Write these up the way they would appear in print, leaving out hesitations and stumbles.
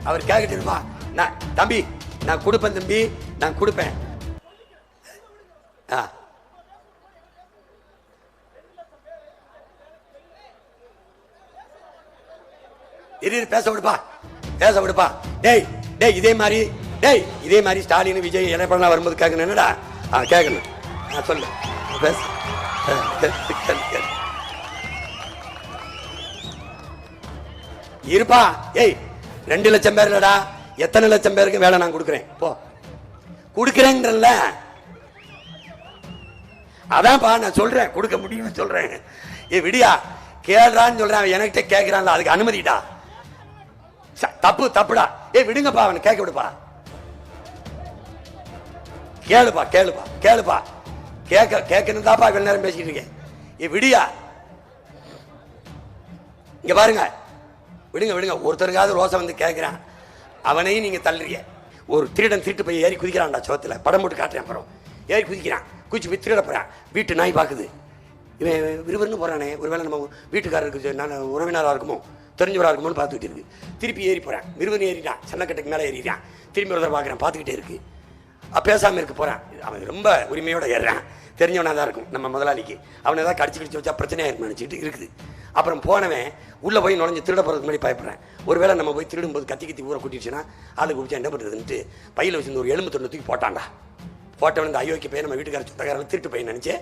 அவர் கேட்டுட்டு இருப்பா, நான் தம்பி நான் கொடுப்பேன் தம்பி, நான் கொடுப்பேன். பேச விடுப்பா, பேச விடுப்பா. டேய் டேய் இதே மாதிரி, டேய் இதே மாதிரி ஸ்டாலின் விஜய் எடப்பாடி வரும்போது கேட்கணும். என்னடா கேட்கணும், சொல்லு பேச. இருப்பா. ஏய் 2 லட்சம் பேர் இல்லடா, எத்தனை லட்சம் பேருக்கு வேலை நான் கொடுக்குறேன், போ கொடுக்குறேங்கறல்ல. அதான்ப்பா நான் சொல்றேன், கொடுக்க முடியும்னு சொல்றேன். ஏ விடியா கேள்றான்னு சொல்றேன், என்கிட்ட கேட்கிறான்ல, அதுக்கு அனுமதிடா. தப்பு தப்புடா. ஏ விடுங்கப்பா, அவனை கேட்க விடுப்பா. கேளுப்பா கேளுப்பா கேளுப்பா, கேட்கணும் தாப்பா இவ்வளவு நேரம் பேசிட்டு இருக்கேன். ஏ விடியா, இங்க பாருங்க, விடுங்க விடுங்க. ஒருத்தருக்காவது ரோசை வந்து கேட்கிறான், அவனையும் நீங்க தள்ளுறீங்க. ஒரு திருடன் திருட்டு போய் ஏறி குதிக்கிறான்டா சோத்துல, படம் போட்டு காட்டுறேன். அப்புறம் ஏறி குதிக்கிறான், குதிச்சு போய் திருட போறான். வீட்டு நாய் பாக்குது, இவன் விறுவிறுன்னு போறானே, ஒருவேளை நம்ம வீட்டுக்காரருக்கு நான் உறவினராக இருக்குமோ தெரிஞ்சவராக இருக்குமோன்னு பார்த்துக்கிட்டு இருக்கு. திருப்பி ஏறி போறான், விறுவிறுன்னு ஏறிட்டான், சன்னக்கட்டுக்கு மேலே ஏறிட்டான். திரும்பி ஒருத்தர் பார்க்குறான், பார்த்துக்கிட்டே இருக்கு. பேசாமல் இருக்க போறான். அவன் ரொம்ப உரிமையோட ஏறுறான், தெரிஞ்சவனா தான் இருக்கும் நம்ம முதலாளிக்கு. அவனை ஏதாவது கடிச்சு வச்சா பிரச்சனையாக நினச்சிட்டு இருக்குது. அப்புறம் போனவன் உள்ளே போய் நுழைஞ்சு திருட போகிறதுக்கு முன்னாடி பயப்படுறேன். ஒருவேளை நம்ம போய் திருடும்போது கத்தி ஊரை கூட்டிடுச்சுன்னா ஆளு குடிச்சா என்ன பண்ணுறதுன்ட்டு பையில் வச்சிருந்த ஒரு எலும்பு துண்டை தூக்கி போட்டான்டா. போட்டவன் இந்த ஐயோக்கு போய் நம்ம வீட்டுக்கார சொந்தக்காரன் திருட்டு பையன் நினச்சி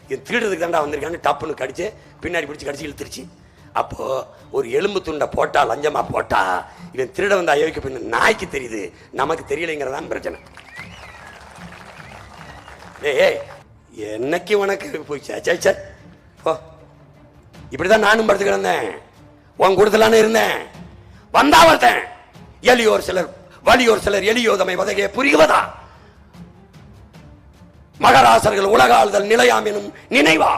இது திருடுறதுக்கு தாண்டா வந்திருக்கான்னு டப்புன்னு கடிச்சு பின்னாடி பிடிச்சி கடிச்சு இழுத்துருச்சு. அப்போ ஒரு எலும்பு துண்டை போட்டா, லஞ்சமா போட்டா, இவன் திருட வந்த ஐயோக்கு போய் நாய்க்கு தெரியுது, நமக்கு தெரியலைங்கிறதான் பிரச்சனை. ஏய் என்னைக்கு உனக்கு போயிடுச்சு போ. இப்படிதான் நானும் படுத்து கிடந்தேன், உன் கூடலான்னு இருந்தேன். வந்தா ஒருத்தன், எளியோர் சிலர் வலியோர் சிலர் எளியோதமை வதையே புரிவதா, மகராசர்கள் உலகாளுதல் நிலையாம் எனும் நினைவா,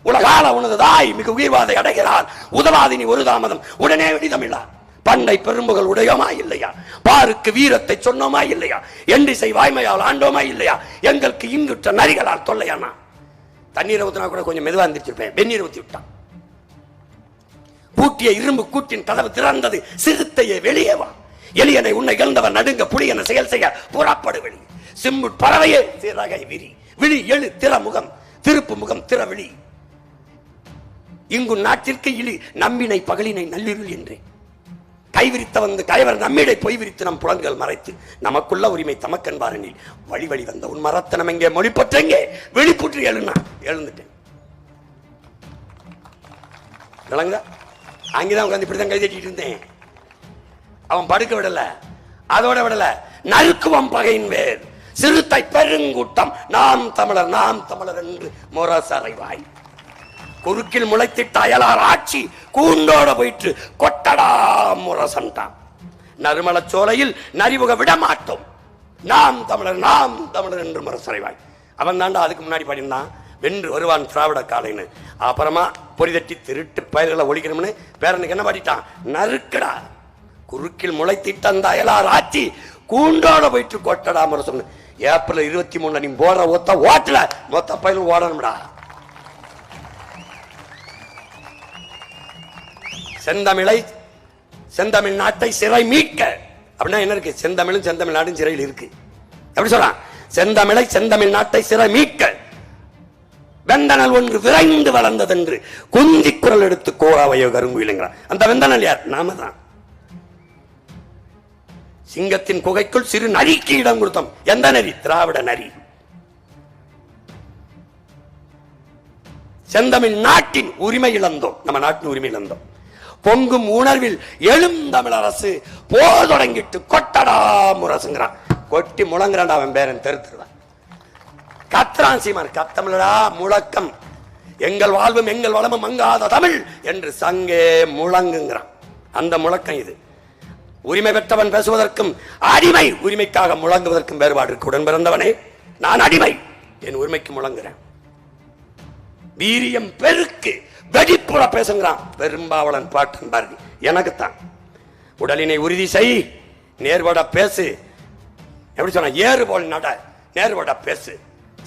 உலகால உனதுதாய் மிக உயிர்வாதை அடைகிறார், உதவாதினி ஒரு தாமதம் உடனே வெடிதமிழா, பண்டை பெரும்புகள் உடையோமா இல்லையா, பாருக்கு வீரத்தை சொன்னோமா இல்லையா, எண்டிசை வாய்மையால் ஆண்டோமா இல்லையா, எங்களுக்கு இங்குற்ற நரிகளால் தொல்லையானா. தண்ணீரை ஊத்தினா கூட கொஞ்சம் மெதுவா இருந்துச்சிருப்பேன், வெந்நீர் ஊத்தி விட்டான். பூட்டிய இரும்பு கூட்டின் கதவு திறந்தது, சிறுத்தையே வெளியே வா, எளியனை உன்னை இழந்தவன் நடுங்க புலியன செயல் செய்ய புறப்படு வெளி, சிம்பு பறவையே சிறகை விரி, விழி எழு திற முகம், திருப்பு முகம் திற விழி, இங்கு நாட்டிற்கு இழி நம்பினை பகலினை நள்ளிருள் என்றேன், கைவிரித்த வந்து கைவர் நம்மிடை பொய் விரித்து நம் புலன்கள் மறைத்து நமக்குள்ள உரிமை தமக்கன்பாரனில் வழி வழி வந்த உன் மரத்தனம் எங்கே மொழிப்பற்றெங்கே வெளிப்புற்று எழுனா எழுந்துட்டேன். அங்கேதான் உட்காந்து இப்படிதான் கை தட்டிட்டு இருந்தேன். அவன் படுக்க விடல, அதோட விடல, நறுக்குவம் பகையின் வேர் சிறுத்தை பெருங்கூட்டம் நாம் தமிழர் நாம் தமிழர் என்று முரசறைவாய், குறுக்கில் முளைத்திட்ட அயலார் ஆட்சி கூண்டோட போயிட்டு கொட்டடா முரசன்டான், நறுமலச்சோலையில் நரிவுக விடமாட்டோம் நாம் தமிழர் என்று முரசறைவாய். அவன் தாண்டா அதுக்கு முன்னாடி பாடினான், வென்று வருவான் திராவிட காலைன்னு. அப்புறமா பொறிதட்டி திருட்டு பயிர்களை ஒழிக்கணும்னு பேரனுக்கு என்ன பாடிட்டான், நறுக்கடா, குறுக்கில் முளைத்திட்ட அந்த அயலார் ஆட்சி கூண்டோட போயிட்டு கொட்டடா முரசன். ஏப்ரல் 23 நீ போற ஒத்த ஓட்டல மொத்த பயிலும் ஓடணும்டா. செந்தமிழ் நாட்டை சிறை மீட்க அப்படின்னா என்ன இருக்கு, செந்தமிழும் செந்தமிழ் நாடும் சிறையில் இருக்கு. எப்படி சொல்றான், செந்தமிழ் நாட்டை சிறை மீட்க வெந்தனல் ஒன்று விரைந்து வளர்ந்ததென்று குந்தி குரல் எடுத்து கோராவையோ கருங்குயிலுங்கிறான். அந்த வெந்தனல் யார், நாம தான். சிங்கத்தின் குகைக்குள் சிறு நரிக்கு இடம் கொடுத்தோம். எந்த நரி, திராவிட நரி. செந்தமிழ் நாட்டின் உரிமை இழந்தோம், நம்ம நாட்டின் உரிமை இழந்தோம். பொங்கும் உணர்வில் எழும் தமிழ் அரசு போர் தொடங்கிட்டு கொட்டடா முரசுங்கிறான். கொட்டி முழங்குறான் அவன் பேரன், தெருத்துறான். கத்ரான் சீமான், கத்தமிழடா முழக்கம், எங்கள் வாழ்வும் எங்கள் வளமும் மங்காத தமிழ் என்று சங்கே முழங்குங்கிறான். அந்த முழக்கம் இது. உரிமை பெற்றவன் பேசுவதற்கும் அடிமை உரிமைக்காக முழங்குவதற்கும் வேறுபாடு இருக்கு. உடன் பிறந்தவனே, நான் அடிமை, என் உரிமைக்கு முழங்குறேன். வீரியம் பெருக்கு வெடிப்புற பேசுங்கிறான் பெரும்பாவளன் பாட்டன் பாரதி. எனக்குத்தான் உடலினை உறுதி செய், நேர்வட பேசு. எப்படி சொன்ன, ஏறு போல் நட, நேர்வட பேசு,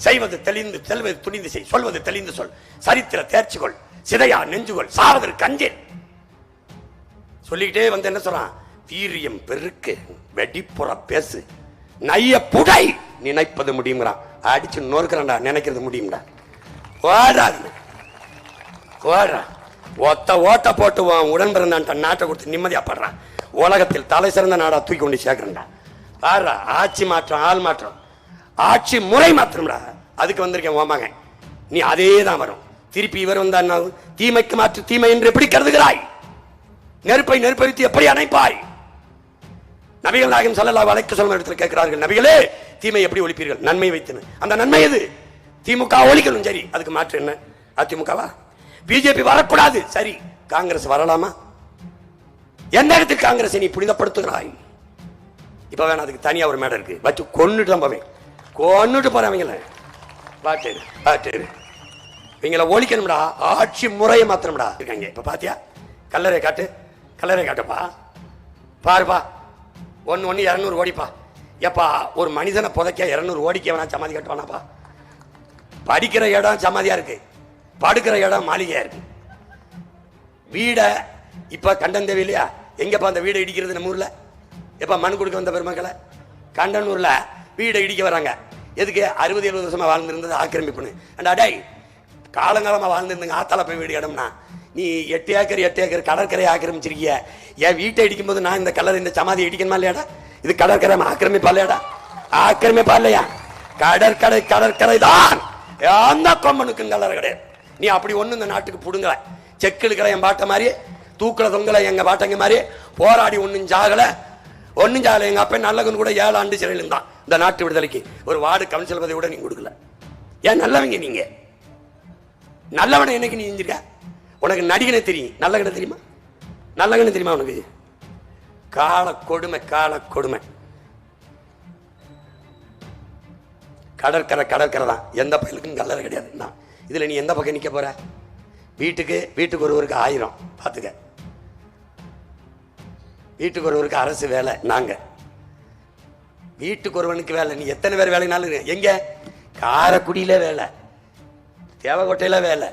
செய்வது தெளிந்து செல்வது துணிந்து செய், சொல்வது தெளிந்து சொல், சரித்திர தேர்ச்சிகொள், சிதையா நெஞ்சுகொள், சாவதற்கு அஞ்சேன். சொல்லிக்கிட்டே வந்து என்ன சொல்றான், வீரியம் பெருக்கு, வெடிப்புற பேசு, நைய புடை, நினைப்பது முடியுங்கிறான். அடிச்சு நொறுக்கிறான்டா, நினைக்கிறது முடியும்டா. ஒத்த ஓட்ட போட்டு உடன் பிறந்தான் நாட்டை கொடுத்து நிம்மதியா படுறான். உலகத்தில் தலை சிறந்த நாடா தூக்கி கொண்டு சேர்க்கிறா. பாரு, ஆட்சி மாற்றம், ஆள் மாற்றம், ஆட்சி முறை மாற்றம்டா. அதுக்கு வந்திருக்கேன் ஓமாங்க. நீ அதே தான் வரும். திருப்பி இவர் வந்தா தீமைக்கு மாற்று தீமை என்று எப்படி கருதுகிறாய்? நெருப்பை நெருப்பறித்து எப்படி அணைப்பாய்? நபிகள் நாயகம் ஸல்லல்லாஹு அலைஹி வஸல்லம் இடத்தில் கேட்கிறார்கள், நபிகளே தீமை எப்படி ஒழிப்பீர்கள்? நன்மை வைத்து. அந்த நன்மை எது? திமுக ஒழிக்கணும். சரி, அதுக்கு மாற்று என்ன? அதிமுகவா? பிஜேபி வரக்கூடாது. சரி, காங்கிரஸ் வரலாமா? எந்த இடத்துக்கு காங்கிரஸ் நீ புனிதப்படுத்துகிறாய்? இப்ப வேணா அதுக்கு தனியா ஒரு மேடம் இருக்கு, வச்சு கொன்னுட்டு போவேன், கொன்னுட்டு போறேன். இவங்களை ஒழிக்கணும்டா, ஆட்சி முறையை மாத்திரம்டா இருக்காங்க. இப்ப பாத்தியா, கல்லறை காட்டு, கல்லறை காட்டுப்பா, பாருப்பா, 200 கோடிப்பா. எப்பா ஒரு மனிதனை புதைக்க 200 கோடிக்கு வேணா சமாதி கட்டுவானாப்பா? படிக்கிற இடம் சமாதியா இருக்கு, படுக்கிற இடம் மாளிகையா இருக்கு. வீட இப்ப கண்டன் இல்லையா? எங்கப்பா அந்த வீடை இடிக்கிறது? நம்ம ஊர்ல எப்ப மனு கொடுக்க வந்த பெருமக்களை கண்டனூர்ல வீடை இடிக்க வராங்க. எதுக்கு? 60-70 வருஷமா வாழ்ந்துருந்தது ஆக்கிரமிப்புன்னு. அடா காலங்காலமா வாழ்ந்துருந்துங்க ஆத்தால போய் வீடு இடம்னா, நீ 8 ஏக்கர் கடற்கரையை ஆக்கிரமிச்சிருக்கிய. என் வீட்டை இடிக்கும் போது நான் இந்த கலர் இந்த சமாதி இடிக்கணுமா இல்லையாடா? இது கடற்கரை ஆக்கிரமிப்பா இல்லையாடா? ஆக்கிரமிப்பா இல்லையா? கடற்கரை தான். அந்த கொம்பனுக்கும் கலர் கிடையாது. நீ அப்படி ஒண்ணு இந்த நாட்டுக்கு புடுங்கல. செக்கு இருக்கிற என் பாட்ட மாதிரி, தூக்குல தொங்கல எங்க பாட்டங்க மாதிரி, போராடி ஒன்னும் ஜாகல. எங்க அப்ப நல்லவன் கூட 7 ஆண்டு சிறையில் இருந்தான். இந்த நாட்டு விடுதலைக்கு ஒரு வார்டு கவுன்சில் பதவி கூட நீங்க கொடுக்கல. ஏன் நல்லவங்க நீங்க? நல்லவனை என்னைக்கு நீ செஞ்சிருக்க? உனக்கு நடிகனை தெரியும், நல்லகனை தெரியுமா? நல்லகனை தெரியுமா உனக்கு? கால கொடுமை, கால கொடுமை. கடற்கரை தான். எந்த பயிலுக்கும் கல்லறை கிடையாது. இதுல நீ எந்த பக்கம் நிக்க போற? வீட்டுக்கு ஒருவருக்கு 1000 பாத்துக்க. வீட்டுக்கு ஒருவருக்கு அரசு வேலை. நாங்க வீட்டுக்கு ஒருவனுக்கு வேலை. நீ எத்தனை பேர் வேலைனாலும் எங்க? காரைக்குடியில வேலை, தேவகோட்டையில வேலை,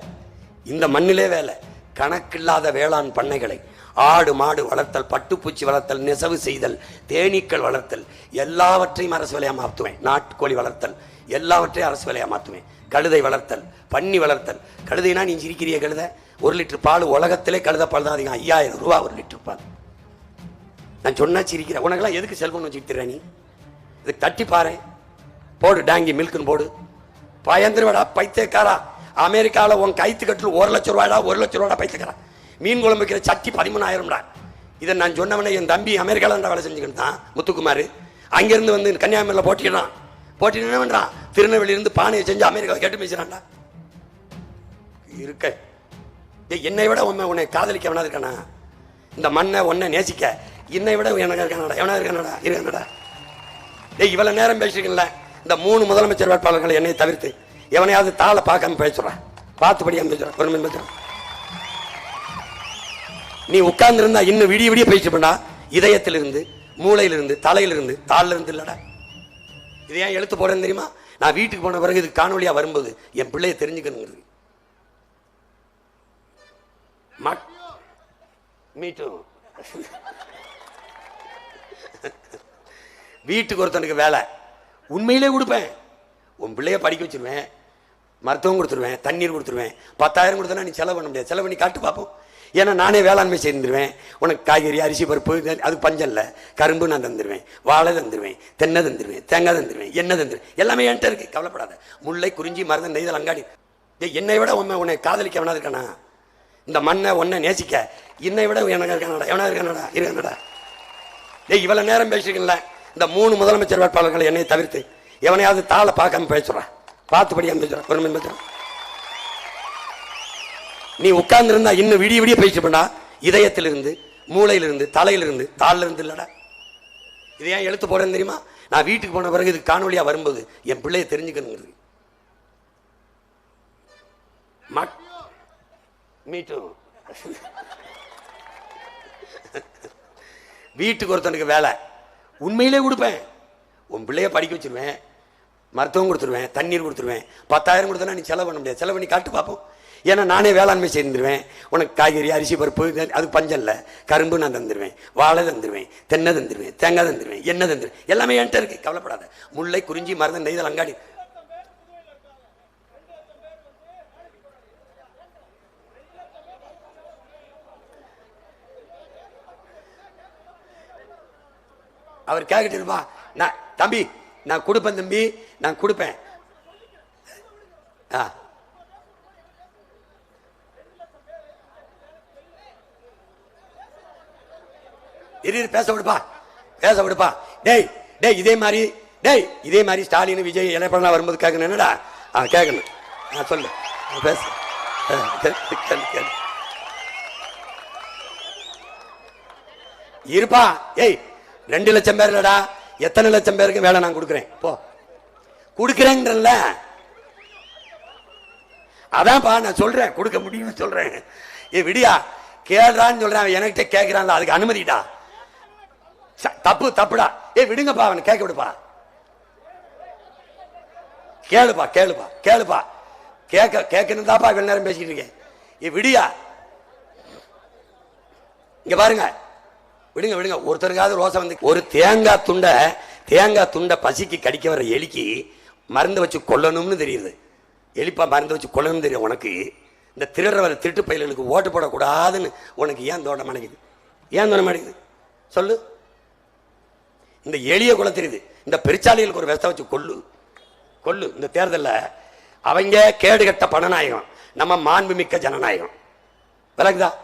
இந்த மண்ணிலே வேலை. கணக்கில்லாத வேளாண் பண்ணைகளை, ஆடு மாடு வளர்த்தல், பட்டுப்பூச்சி வளர்த்தல், நெசவு செய்தல், தேனீக்கள் வளர்த்தல், எல்லாவற்றையும் அரசு வேலையா மாற்றுவேன். நாட்டுக்கோழி வளர்த்தல் எல்லாவற்றையும் அரசு வேலையா மாற்றுவேன். கழுதை வளர்த்தல், பன்னி வளர்த்தல். கழுதைனா நீ சிரிக்கிறிய கழுதை? 1 லிட்டர் பால் உலகத்திலே கழுதை பால் தான் அதிகம். 5000 ரூபா 1 லிட்டர் பால். நான் சொன்னா சிரிக்கிறேன். உனக்கெல்லாம் எதுக்கு செல்போன் வச்சுக்கிற? நீ இதுக்கு தட்டி பாரு, போடு டாங்கி மில்க்குன்னு போடு. பயந்துருவாடா பைத்தியக்காரா. அமெரிக்காவில் உன் கைத்து கட்டில் 1 லட்சம் ரூபாடா, 1 லட்சம் ரூபாடா பைத்தியக்காரா. மீன் குழம்பு வைக்கிற சட்டி 13,000. இதை நான் சொன்னவனே என் தம்பி அமெரிக்காவில் வேலை செஞ்சுக்கிட்டு தான், முத்துக்குமார். அங்கிருந்து வந்து கன்னியாகுமரியில் போட்டிடுறான். போட்டிட்டு என்ன பண்றான்? திருநெல்வேலியிலிருந்து பானையை செஞ்சு அமெரிக்காவை கேட்டு பேசுறான்டா. இருக்க என்னை விட உன்னை காதலிக்க வேணா இருக்கானா? இந்த மண்ணை ஒன்னை நேசிக்க என்னை விட எனக்கு இருக்கானடா, எவனா இருக்கானடா. இவ்வளவு நேரம் பேசிருக்கல. இந்த 3 முதலமைச்சர் வேட்பாளர்களை என்னை தவிர்த்து எவனையாவது தாளை பார்க்காம பேசுறான், பார்த்துபடியாம பேசுறான். நீ உட்கார்ந்து இருந்தா இன்னும் விடிய பேசிட்டு பண்ணா, இதயத்திலிருந்து, மூளையிலிருந்து, தலையிலிருந்து, தாள்ல இருந்து இல்லடா. இது ஏன் எழுத்து போறேன்னு தெரியுமா? நான் வீட்டுக்கு போன பிறகு இது காணொலியா வரும்போது என் பிள்ளைய தெரிஞ்சுக்கணுங்கிறது. வீட்டுக்கு ஒருத்தனுக்கு வேலை உண்மையிலே கொடுப்பேன். உன் பிள்ளைய படிக்க வச்சிருவேன், மருத்துவம் கொடுத்துருவேன், தண்ணீர் கொடுத்துருவேன். 10,000 கொடுத்தனா நீ செலவு பண்ண முடியாது. செலவு பண்ணி காட்டு பார்ப்போம். ஏன்னா நானே வேளாண்மை செய்திருவேன். உனக்கு காய்கறி, அரிசி, பருப்பு, அது பஞ்சம் இல்லை. கரும்பு நான் தந்துடுவேன், வாழை தந்துடுவேன், தென்னை தந்துடுவேன், தேங்காய் தந்துடுவேன், எண்ணெய் தந்துடுவேன். எல்லாமே என்கிட்ட இருக்கு, கவலைப்படாத. முல்லை, குறிஞ்சி, மருதம், நெய்தல், அங்காடி. என்னை விட உன்னை காதலிக்க வேணா இருக்கானா? இந்த மண்ணை ஒன்னை நேசிக்க என்னை விட எனக்கு இருக்கானடா, எவனா இருக்கானடா. இவ்வளவு நேரம் பேசிருக்கல. இந்த 3 முதலமைச்சர் வேட்பாளர்களை என்னை தவிர்த்து எவனையாவது தாளை பார்க்காம பேசுறான், பார்த்துபடியாம பேசுறான். நீ உட்கார்ந்து இருந்தா இன்னும் விடிய பேசிட்டு பண்ணா, இதயத்திலிருந்து, மூளையிலிருந்து, தலையிலிருந்து, தாள்ல இருந்து இல்லடா. இது ஏன் எழுத்து போறேன்னு தெரியுமா? நான் வீட்டுக்கு போன பிறகு இது காணொலியா வரும்போது என் பிள்ளைய தெரிஞ்சுக்கணுங்கிறது. வீட்டுக்கு ஒருத்தனுக்கு வேலை உண்மையிலே கொடுப்பேன். உன் பிள்ளைய படிக்க வச்சிருவேன், மருத்துவம் கொடுத்துருவேன், தண்ணீர் கொடுத்துருவேன். 10,000 கொடுத்தனா நீ செலவு பண்ண முடியாது. செலவு பண்ணி காட்டு பார்ப்போம். ஏன்னா நானே வேளாண்மை செய்திருவேன். உனக்கு காய்கறி, அரிசி, பருப்பு, அது பஞ்சம் இல்லை. கரும்பு நான் தந்துடுவேன், வாழை தந்துடுவேன், தென்னை தந்துடுவேன், தேங்காய் தந்துடுவேன், எண்ணெய் தந்துடுவேன். எல்லாமே என்கிட்ட இருக்கு, கவலைப்படாத. முல்லை, குறிஞ்சி, மருதம், நெய்தல், அங்காடி. அவர் கேட்டுட்டு இருப்பா, நான் தம்பி நான் கொடுப்பேன், தம்பி நான் கொடுப்பேன். பேச விடுப்பா, பேச விடுப்பா. டேய் டேய் இதே மாதிரி, டேய் இதே மாதிரி ஸ்டாலின், விஜய், எடப்பாடி வரும்போது கேட்கணும். என்னடா கேட்கணும், சொல்லு, பேச. இருப்பா. ஏய் 2 லட்சம் பேர் இல்லடா, எத்தனை லட்சம் பேருக்கு வேலை நான் கொடுக்குறேன், போ. கொடுக்குறேன்றல, அதான்ப்பா நான் சொல்றேன், கொடுக்க முடியும்னு சொல்றேன். விடியா கேள்றான்னு சொல்றேன், என்கிட்ட கேட்கிறான்ல, அதுக்கு அனுமதிடா. தப்பு தப்புடா. விடுங்கப்பா, அவனை கேட்க விடுப்பா. கேளுப்பா கேளுப்பா கேளுப்பா, கேட்கணும் தாப்பா இவ்வளவு நேரம் பேசிட்டு இருக்கேன். விடியா, இங்க பாருங்க, விடுங்க விடுங்க. ஒருத்தருக்காவது ரோசை வந்து, ஒரு தேங்காய் துண்டை பசிக்கு கடிக்க வர எலிக்கு மருந்து வச்சு கொல்லணும்னு தெரியுது. எலிப்பா மருந்து வச்சு கொல்லணும்னு தெரியும் உனக்கு. இந்த திருட்டு பயிர்களுக்கு ஓட்டு போடக்கூடாதுன்னு உனக்கு ஏன் தோண மாட்டேங்குது? ஏன் தோண மாட்டேங்குது சொல்லு. இந்த எளிய குல தெரியுது, இந்த பெருச்சாளிகளுக்கு ஒரு விஷத்தை வச்சு கொல்லு. இந்த தேர்தலில் அவங்க கேடுகட்ட பணநாயகம், நம்ம மாண்புமிக்க ஜனநாயகம். விளக்குதா?